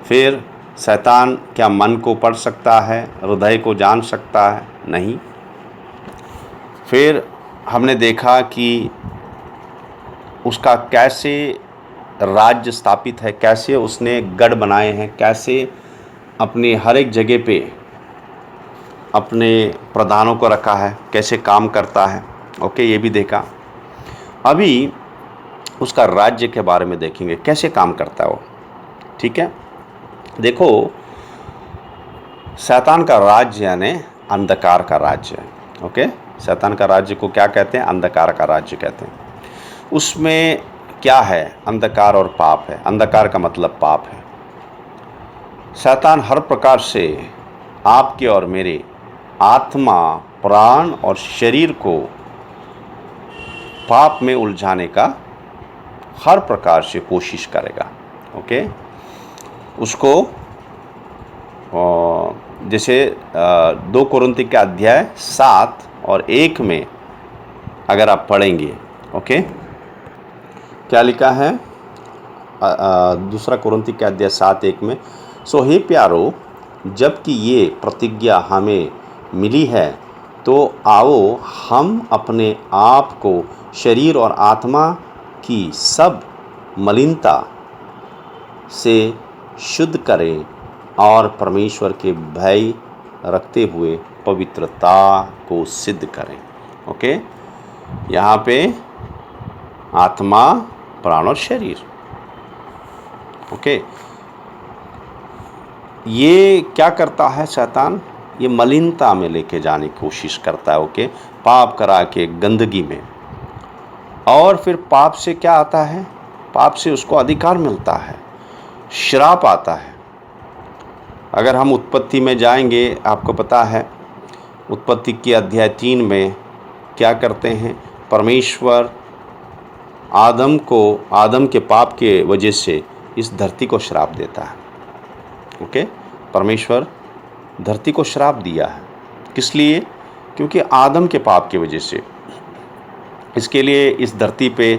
फिर शैतान क्या मन को पढ़ सकता है, हृदय को जान सकता है? नहीं। फिर हमने देखा कि उसका कैसे राज्य स्थापित है, कैसे उसने गढ़ बनाए हैं, कैसे अपने हर एक जगह पे अपने प्रधानों को रखा है, कैसे काम करता है। ओके, ये भी देखा। अभी उसका राज्य के बारे में देखेंगे, कैसे काम करता है वो। ठीक है, देखो, शैतान का राज्य यानी अंधकार का राज्य है। ओके, शैतान का राज्य को क्या कहते हैं? अंधकार का राज्य कहते हैं। उसमें क्या है? अंधकार और पाप है। अंधकार का मतलब पाप है। शैतान हर प्रकार से आपके और मेरे आत्मा, प्राण और शरीर को पाप में उलझाने का हर प्रकार से कोशिश करेगा। ओके, उसको जैसे 2 कोरिन्थी के अध्याय 7 और 1 में अगर आप पढ़ेंगे, ओके, क्या लिखा है? 2 कोरिन्थी के अध्याय 7:1 में, सो हे प्यारो, जबकि ये प्रतिज्ञा हमें मिली है तो आओ हम अपने आप को शरीर और आत्मा की सब मलिनता से शुद्ध करें और परमेश्वर के भय रखते हुए पवित्रता को सिद्ध करें। ओके, यहाँ पे आत्मा, प्राण और शरीर। ओके, ये क्या करता है शैतान? ये मलिनता में लेके जाने की कोशिश करता है। ओके, पाप करा के गंदगी में। और फिर पाप से क्या आता है? पाप से उसको अधिकार मिलता है, श्राप आता है। अगर हम उत्पत्ति में जाएंगे, आपको पता है उत्पत्ति के अध्याय 3 में क्या करते हैं? परमेश्वर आदम के पाप के वजह से इस धरती को श्राप देता है। ओके, परमेश्वर धरती को श्राप दिया है। किस लिए? क्योंकि आदम के पाप की वजह से। इसके लिए इस धरती पे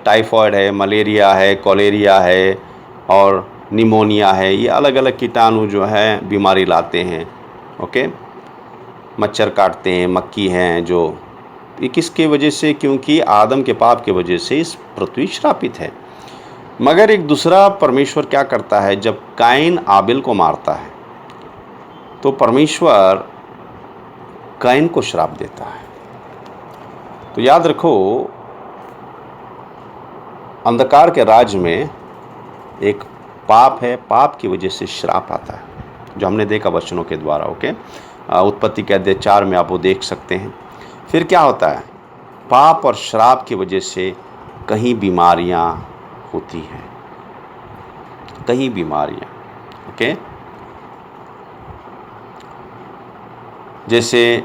टाइफॉइड है, मलेरिया है, कॉलेरिया है और निमोनिया है। ये अलग अलग कीटाणु जो हैं बीमारी लाते हैं। ओके, मच्छर काटते हैं, मक्खी हैं जो, ये किसके वजह से? क्योंकि आदम के पाप के वजह से इस पृथ्वी श्रापित है। मगर एक दूसरा परमेश्वर क्या करता है? जब काइन आबिल को मारता है तो परमेश्वर काइन को श्राप देता है। तो याद रखो, अंधकार के राज्य में एक पाप है, पाप की वजह से श्राप आता है, जो हमने देखा वचनों के द्वारा। ओके, उत्पत्ति के अध्याय 4 में आप वो देख सकते हैं। फिर क्या होता है? पाप और श्राप की वजह से कहीं बीमारियां होती हैं, कहीं बीमारियां। ओके, जैसे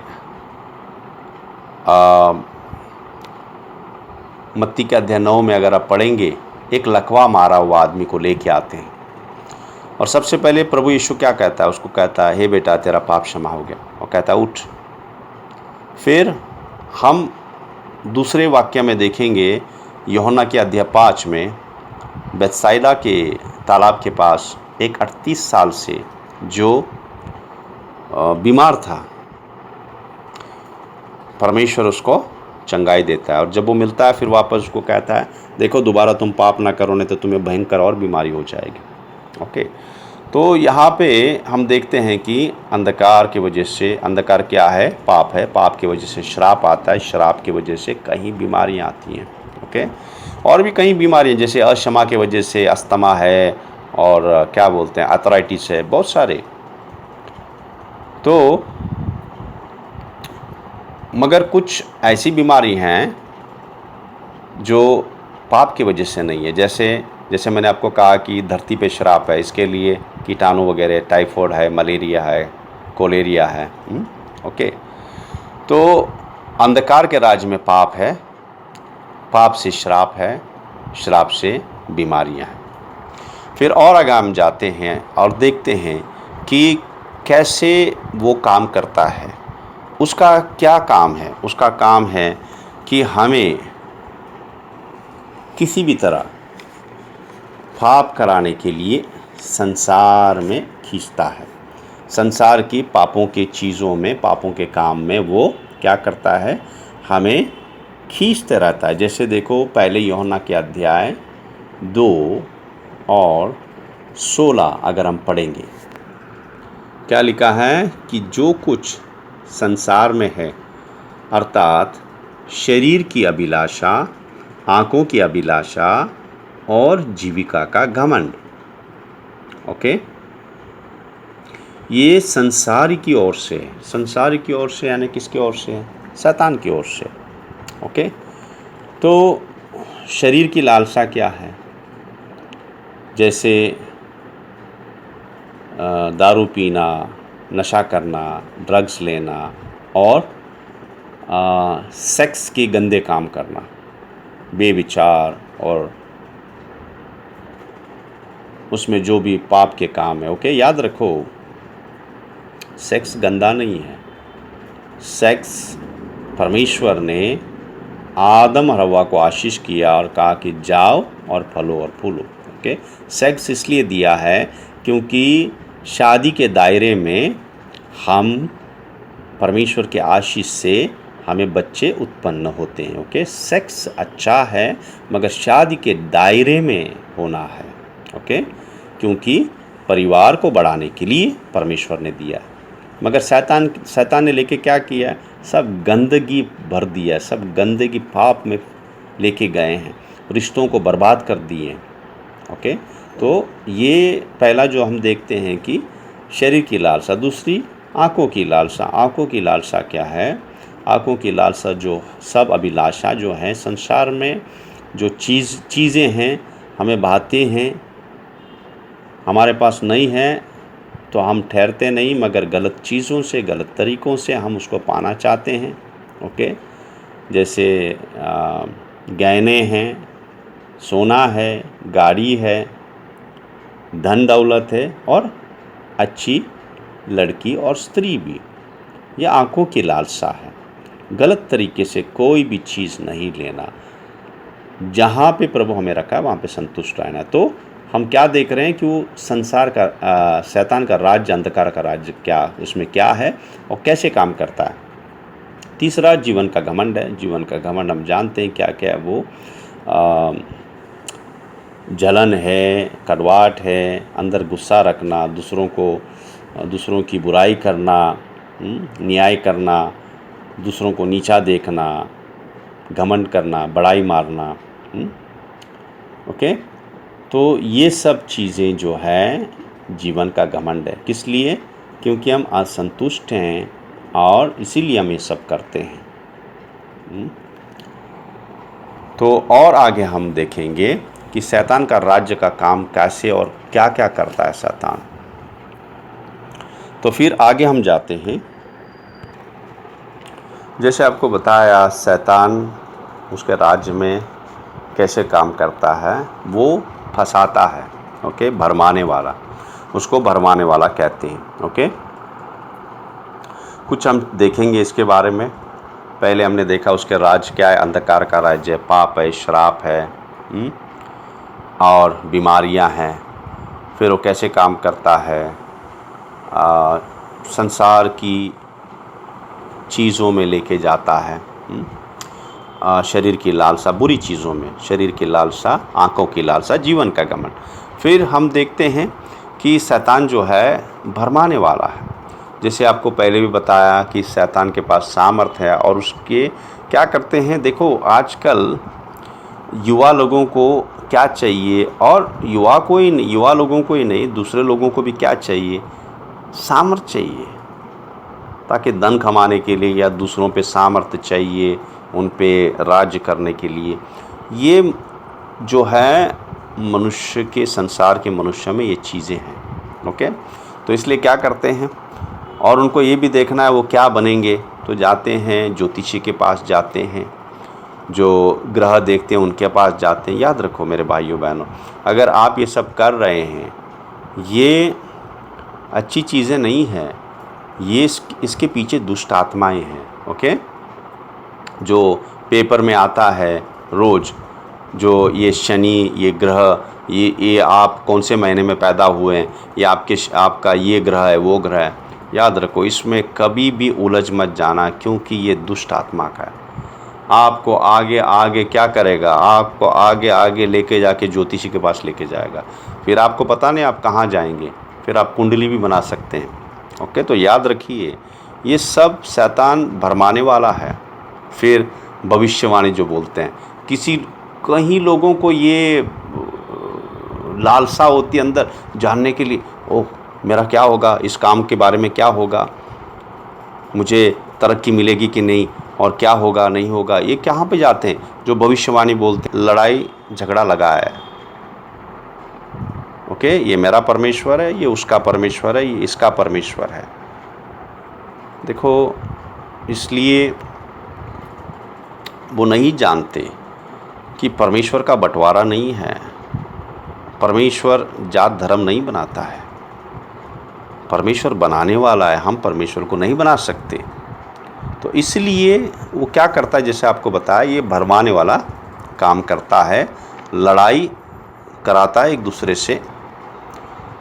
मत्ती के अध्याय 9 में अगर आप पढ़ेंगे, एक लकवा मारा हुआ आदमी को लेके आते हैं और सबसे पहले प्रभु यीशु क्या कहता है? उसको कहता है, हे बेटा, तेरा पाप क्षमा हो गया, और कहता है उठ। फिर हम दूसरे वाक्य में देखेंगे, यूहन्ना के अध्याय 5 में, बेथसाइदा के तालाब के पास एक 38 साल से जो बीमार था, परमेश्वर उसको चंगाई देता है, और जब वो मिलता है फिर वापस उसको कहता है देखो दोबारा तुम पाप ना करो, नहीं तो तुम्हें भयंकर और बीमारी हो जाएगी। ओके, तो यहाँ पे हम देखते हैं कि अंधकार की वजह से, अंधकार क्या है? पाप है। पाप की वजह से श्राप आता है, श्राप की वजह से कई बीमारियाँ आती हैं। ओके, और भी कई बीमारियाँ, जैसे अक्षमा की वजह से अस्थमा है, और क्या बोलते हैं आर्थराइटिस है, बहुत सारे। तो मगर कुछ ऐसी बीमारी हैं जो पाप की वजह से नहीं है। जैसे मैंने आपको कहा कि धरती पे श्राप है, इसके लिए कीटाणु वगैरह, टाइफाइड है, मलेरिया है, कोलेरिया है। ओके, तो अंधकार के राज्य में पाप है, पाप से श्राप है, श्राप से बीमारियां हैं। फिर और आगे हम जाते हैं और देखते हैं कि कैसे वो काम करता है। उसका क्या काम है? उसका काम है कि हमें किसी भी तरह पाप कराने के लिए संसार में खींचता है। संसार की पापों के चीज़ों में, पापों के काम में वो क्या करता है? हमें खींचते रहता है। जैसे देखो पहले यूहन्ना के अध्याय 2 और 16 अगर हम पढ़ेंगे, क्या लिखा है कि जो कुछ संसार में है, अर्थात शरीर की अभिलाषा, आँखों की अभिलाषा और जीविका का घमंड, ओके, ये संसार की ओर से है। संसार की ओर से यानी किसकी ओर से है? शैतान की ओर से। ओके, तो शरीर की लालसा क्या है? जैसे दारू पीना, नशा करना, ड्रग्स लेना और सेक्स के गंदे काम करना, बेविचार, और उसमें जो भी पाप के काम है। ओके, याद रखो सेक्स गंदा नहीं है। सेक्स, परमेश्वर ने आदम और हव्वा को आशीष किया और कहा कि जाओ और फलो और फूलो। ओके, सेक्स इसलिए दिया है क्योंकि शादी के दायरे में हम परमेश्वर के आशीष से हमें बच्चे उत्पन्न होते हैं। ओके, सेक्स अच्छा है मगर शादी के दायरे में होना है। ओके, क्योंकि परिवार को बढ़ाने के लिए परमेश्वर ने दिया। मगर शैतान ने लेके क्या किया? सब गंदगी भर दिया, सब गंदगी पाप में लेके गए हैं, रिश्तों को बर्बाद कर दिए। ओके, तो ये पहला जो हम देखते हैं कि शरीर की लालसा। दूसरी आँखों की लालसा। आँखों की लालसा क्या है? आँखों की लालसा जो सब अभिलाषा जो है संसार में, जो चीज़ें हैं हमें भाती हैं, हमारे पास नहीं है तो हम ठहरते नहीं, मगर गलत चीज़ों से, गलत तरीक़ों से हम उसको पाना चाहते हैं। ओके, जैसे गहने हैं, सोना है, गाड़ी है, धन दौलत है और अच्छी लड़की और स्त्री भी। यह आँखों की लालसा है। गलत तरीके से कोई भी चीज़ नहीं लेना। जहाँ पे प्रभु हमें रखा है वहाँ पे संतुष्ट रहना। तो हम क्या देख रहे हैं कि वो संसार का, शैतान का राज्य, अंधकार का राज्य क्या, उसमें क्या है और कैसे काम करता है। तीसरा जीवन का घमंड है। जीवन का घमंड हम जानते हैं क्या क्या है। वो जलन है, कड़वाहट है, अंदर गुस्सा रखना, दूसरों की बुराई करना, न्याय करना, दूसरों को नीचा देखना, घमंड करना, बड़ाई मारना। ओके, तो ये सब चीज़ें जो है जीवन का घमंड है। किस लिए? क्योंकि हम असंतुष्ट हैं और इसीलिए हम ये सब करते हैं। तो और आगे हम देखेंगे कि शैतान का राज्य का काम कैसे और क्या क्या करता है शैतान। तो फिर आगे हम जाते हैं। जैसे आपको बताया शैतान उसके राज्य में कैसे काम करता है। वो फंसाता है। ओके, भरमाने वाला, उसको भरमाने वाला कहते हैं। ओके, कुछ हम देखेंगे इसके बारे में। पहले हमने देखा उसके राज्य क्या है। अंधकार का राज्य है, पाप है, श्राप है और बीमारियां हैं। फिर वो कैसे काम करता है, संसार की चीज़ों में लेके जाता है। शरीर की लालसा, बुरी चीज़ों में शरीर की लालसा, आँखों की लालसा, जीवन का घमंड। फिर हम देखते हैं कि शैतान जो है भरमाने वाला है। जैसे आपको पहले भी बताया कि शैतान के पास सामर्थ्य है और उसके क्या करते हैं, देखो आजकल युवा लोगों को क्या चाहिए, और युवा लोगों को ही नहीं, दूसरे लोगों को भी क्या चाहिए, सामर्थ्य चाहिए, ताकि धन कमाने के लिए या दूसरों पे सामर्थ्य चाहिए, उन पे राज्य करने के लिए। ये जो है मनुष्य के, संसार के मनुष्य में ये चीज़ें हैं। ओके, तो इसलिए क्या करते हैं, और उनको ये भी देखना है वो क्या बनेंगे, तो जाते हैं ज्योतिषी के पास, जाते हैं जो ग्रह देखते हैं उनके पास जाते हैं। याद रखो मेरे भाइयों बहनों, अगर आप ये सब कर रहे हैं, ये अच्छी चीज़ें नहीं हैं, ये इसके पीछे दुष्ट आत्माएं हैं। ओके, जो पेपर में आता है रोज़, जो ये शनि, ये ग्रह, ये आप कौन से महीने में पैदा हुए हैं, ये आपका ये ग्रह है, वो ग्रह है, याद रखो इसमें कभी भी उलझ मत जाना, क्योंकि ये दुष्ट आत्मा का है। आपको आगे आगे क्या करेगा, आपको आगे आगे लेके जाके ज्योतिषी के पास लेके जाएगा, फिर आपको पता नहीं आप कहाँ जाएंगे, फिर आप कुंडली भी बना सकते हैं। ओके, तो याद रखिए ये सब शैतान भरमाने वाला है। फिर भविष्यवाणी जो बोलते हैं, कहीं लोगों को ये लालसा होती है अंदर जानने के लिए, ओह मेरा क्या होगा, इस काम के बारे में क्या होगा, मुझे तरक्की मिलेगी कि नहीं, और क्या होगा नहीं होगा। ये कहाँ पे जाते हैं, जो भविष्यवाणी बोलते हैं, लड़ाई झगड़ा लगा है। ओके, ये मेरा परमेश्वर है, ये उसका परमेश्वर है, ये इसका परमेश्वर है। देखो, इसलिए वो नहीं जानते कि परमेश्वर का बंटवारा नहीं है। परमेश्वर जात धर्म नहीं बनाता है, परमेश्वर बनाने वाला है, हम परमेश्वर को नहीं बना सकते। तो इसलिए वो क्या करता है, जैसे आपको बताया, ये भरमाने वाला काम करता है, लड़ाई कराता है एक दूसरे से।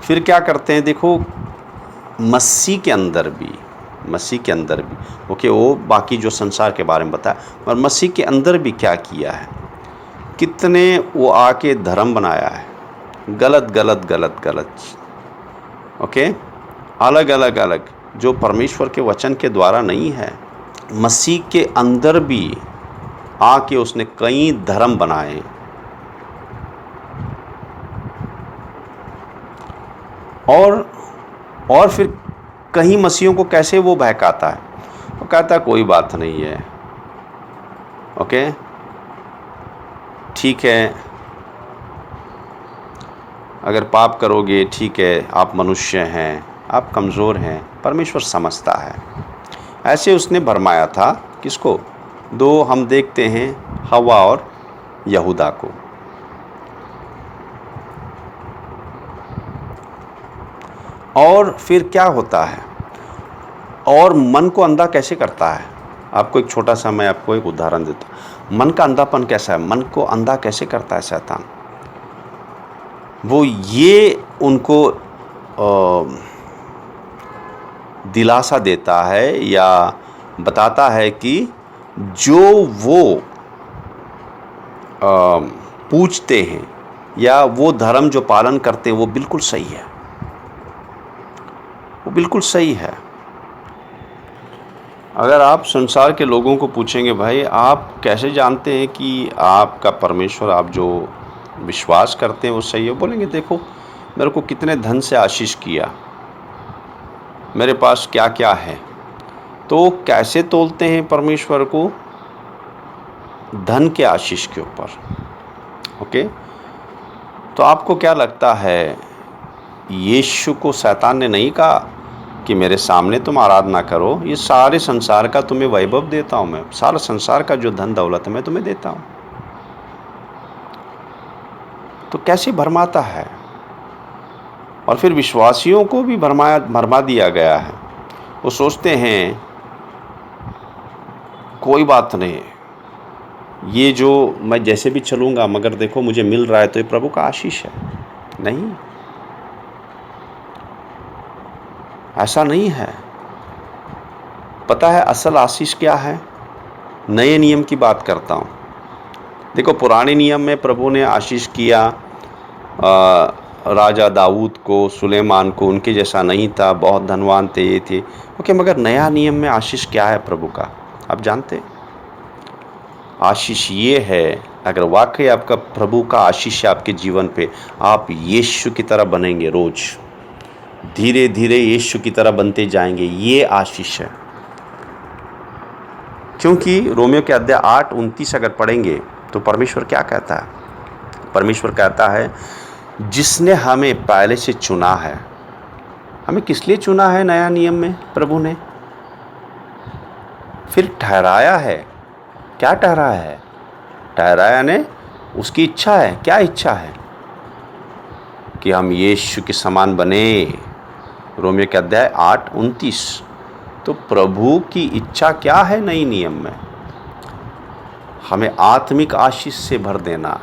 फिर क्या करते हैं, देखो मसीह के अंदर भी ओके, वो बाकी जो संसार के बारे में बताया, और मसीह के अंदर भी क्या किया है, कितने वो आके धर्म बनाया है, गलत। ओके, अलग, जो परमेश्वर के वचन के द्वारा नहीं है। मसीह के अंदर भी आके उसने कई धर्म बनाए, और फिर कहीं मसीहों को कैसे वो बहकाता है, वो कहता है कोई बात नहीं है, ओके ठीक है, अगर पाप करोगे ठीक है, आप मनुष्य हैं, आप कमज़ोर हैं, परमेश्वर समझता है। ऐसे उसने भरमाया था किसको, दो हम देखते हैं, हवा और यहूदा को। और फिर क्या होता है, और मन को अंधा कैसे करता है। आपको एक छोटा सा मैं आपको एक उदाहरण देता हूँ। मन का अंधापन कैसा है, मन को अंधा कैसे करता है शैतान। वो ये उनको दिलासा देता है या बताता है कि जो वो पूछते हैं या वो धर्म जो पालन करते हैं वो बिल्कुल सही है, वो बिल्कुल सही है। अगर आप संसार के लोगों को पूछेंगे, भाई आप कैसे जानते हैं कि आपका परमेश्वर, आप जो विश्वास करते हैं वो सही है, बोलेंगे देखो मेरे को कितने धन से आशीष किया, मेरे पास क्या क्या है। तो कैसे तोलते हैं परमेश्वर को, धन के आशीष के ऊपर। ओके, तो आपको क्या लगता है, यीशु को शैतान ने नहीं कहा कि मेरे सामने तुम आराधना करो, ये सारे संसार का तुम्हें वैभव देता हूँ, मैं सारा संसार का जो धन दौलत है मैं तुम्हें देता हूँ। तो कैसे भरमाता है। और फिर विश्वासियों को भी भरमा दिया गया है। वो सोचते हैं कोई बात नहीं, ये जो मैं जैसे भी चलूँगा मगर देखो मुझे मिल रहा है तो ये प्रभु का आशीष है। नहीं, ऐसा नहीं है। पता है असल आशीष क्या है, नए नियम की बात करता हूँ। देखो, पुराने नियम में प्रभु ने आशीष किया राजा दाऊद को, सुलेमान को, उनके जैसा नहीं था, बहुत धनवान थे, ये थे। ओके, मगर नया नियम में आशीष क्या है प्रभु का, आप जानते हैं? आशीष ये है, अगर वाकई आपका प्रभु का आशीष है आपके जीवन पे, आप यीशु की तरह बनेंगे। रोज धीरे धीरे यीशु की तरह बनते जाएंगे, ये आशीष है। क्योंकि रोमियो के अध्याय 8:29 अगर पढ़ेंगे तो परमेश्वर क्या कहता है? परमेश्वर कहता है, जिसने हमें पहले से चुना है। हमें किस लिए चुना है? नया नियम में प्रभु ने फिर ठहराया है। क्या ठहराया है? ठहराया ने उसकी इच्छा है। क्या इच्छा है? कि हम यीशु के समान बने। रोमियो के अध्याय 8:29। तो प्रभु की इच्छा क्या है नई नियम में? हमें आत्मिक आशीष से भर देना।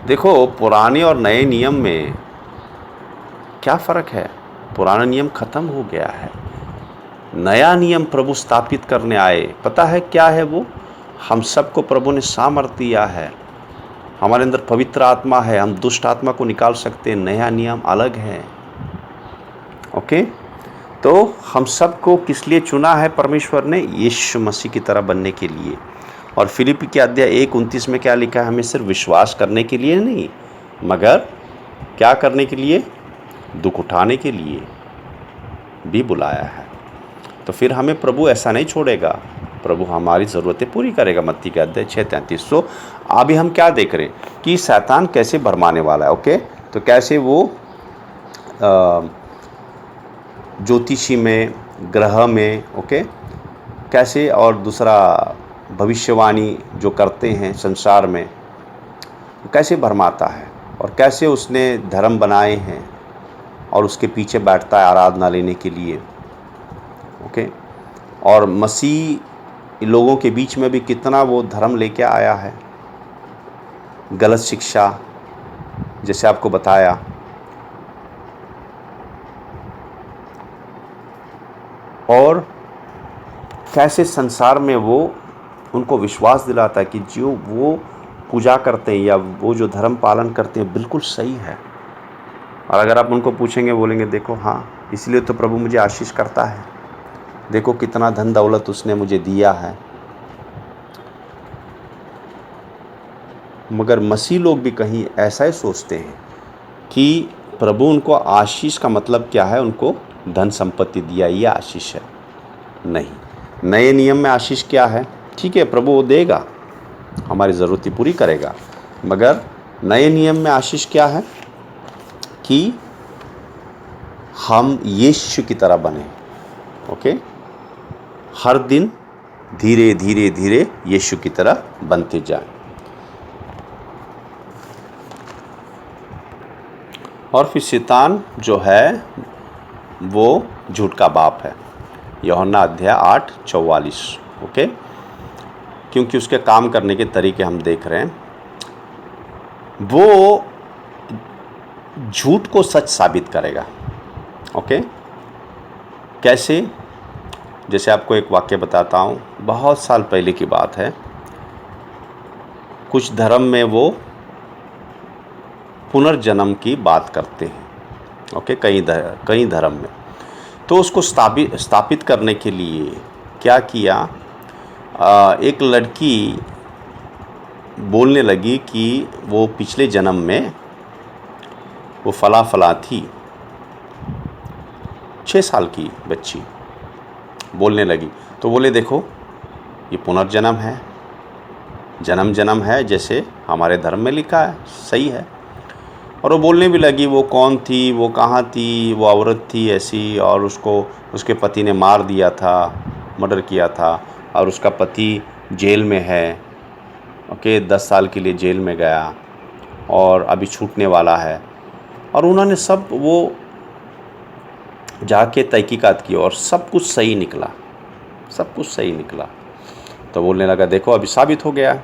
देखो, पुराने और नए नियम में क्या फ़र्क है? पुराना नियम ख़त्म हो गया है, नया नियम प्रभु स्थापित करने आए। पता है क्या है वो? हम सबको प्रभु ने सामर्थ दिया है, हमारे अंदर पवित्र आत्मा है, हम दुष्ट आत्मा को निकाल सकते हैं। नया नियम अलग है। ओके, तो हम सबको किस लिए चुना है परमेश्वर ने? यीशु मसीह की तरह बनने के लिए। और फिलिप्पी के अध्याय 1:29 में क्या लिखा है? हमें सिर्फ विश्वास करने के लिए नहीं, मगर क्या करने के लिए? दुख उठाने के लिए भी बुलाया है। तो फिर हमें प्रभु ऐसा नहीं छोड़ेगा, प्रभु हमारी ज़रूरतें पूरी करेगा। मत्ती के अध्याय 6:33। तो अभी हम क्या देख रहे हैं कि शैतान कैसे भरमाने वाला है। ओके, तो कैसे वो ज्योतिषी में, ग्रह में, ओके, कैसे, और दूसरा भविष्यवाणी जो करते हैं संसार में, कैसे भरमाता है, और कैसे उसने धर्म बनाए हैं और उसके पीछे बैठता है आराधना लेने के लिए। ओके, और मसीह लोगों के बीच में भी कितना वो धर्म लेके आया है, गलत शिक्षा, जैसे आपको बताया। और कैसे संसार में वो उनको विश्वास दिलाता है कि जो वो पूजा करते हैं या वो जो धर्म पालन करते हैं बिल्कुल सही है। और अगर आप उनको पूछेंगे, बोलेंगे देखो हाँ, इसलिए तो प्रभु मुझे आशीष करता है, देखो कितना धन दौलत उसने मुझे दिया है। मगर मसीह लोग भी कहीं ऐसा ही सोचते हैं कि प्रभु उनको आशीष का मतलब क्या है? उनको धन संपत्ति दिया, ये आशीष है। नहीं, नए नियम में आशीष क्या है? ठीक है, प्रभु वो देगा, हमारी ज़रूरतें पूरी करेगा, मगर नए नियम में आशीष क्या है? कि हम यीशु की तरह बने। ओके, हर दिन धीरे धीरे धीरे यीशु की तरह बनते जाएं। और फिर शैतान जो है वो झूठ का बाप है। यूहन्ना अध्याय 8:44। ओके, क्योंकि उसके काम करने के तरीके हम देख रहे हैं, वो झूठ को सच साबित करेगा। ओके, कैसे? जैसे आपको एक वाक्य बताता हूँ, बहुत साल पहले की बात है। कुछ धर्म में वो पुनर्जन्म की बात करते हैं। ओके, कई धर्म में। तो उसको स्थापित करने के लिए क्या किया? एक लड़की बोलने लगी कि वो पिछले जन्म में वो फला फला थी। 6 साल की बच्ची बोलने लगी। तो बोले देखो, ये पुनर्जन्म है, जन्म जन्म है, जैसे हमारे धर्म में लिखा है, सही है। और वो बोलने भी लगी वो कौन थी, वो कहाँ थी, वो औरत थी ऐसी, और उसको उसके पति ने मार दिया था, मर्डर किया था, और उसका पति जेल में है। ओके, 10 साल के लिए जेल में गया और अभी छूटने वाला है। और उन्होंने सब वो जाके तहकीकात की और सब कुछ सही निकला, सब कुछ सही निकला। तो बोलने लगा देखो, अभी साबित हो गया,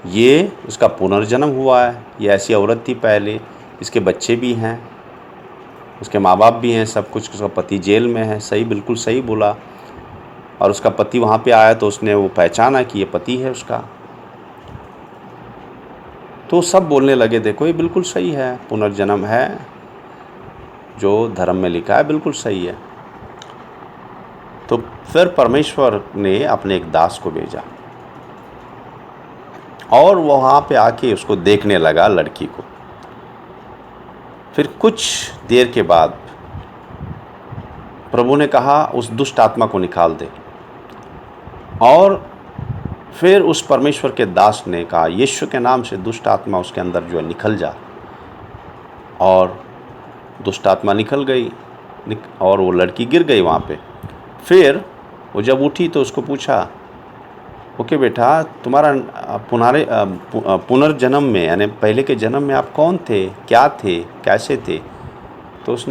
ये उसका पुनर्जन्म हुआ है, ये ऐसी औरत थी पहले, इसके बच्चे भी हैं, उसके माँ बाप भी हैं, सब कुछ, उसका पति जेल में है। सही, बिल्कुल सही बोला। और उसका पति वहाँ पे आया तो उसने वो पहचाना कि ये पति है उसका। तो सब बोलने लगे देखो ये बिल्कुल सही है, पुनर्जन्म है, जो धर्म में लिखा है बिल्कुल सही है। तो फिर परमेश्वर ने अपने एक दास को भेजा और वहाँ पे आके उसको देखने लगा, लड़की को। फिर कुछ देर के बाद प्रभु ने कहा उस दुष्ट आत्मा को निकाल दे। और फिर उस परमेश्वर के दास ने कहा यीशु के नाम से दुष्ट आत्मा उसके अंदर जो है निकल जा। और दुष्ट आत्मा निकल गई और वो लड़की गिर गई वहाँ पे। फिर वो जब उठी तो उसको पूछा, ओके बेटा, तुम्हारा पुनर्जन्म में यानी पहले के जन्म में आप कौन थे, क्या थे, कैसे थे? तो उसने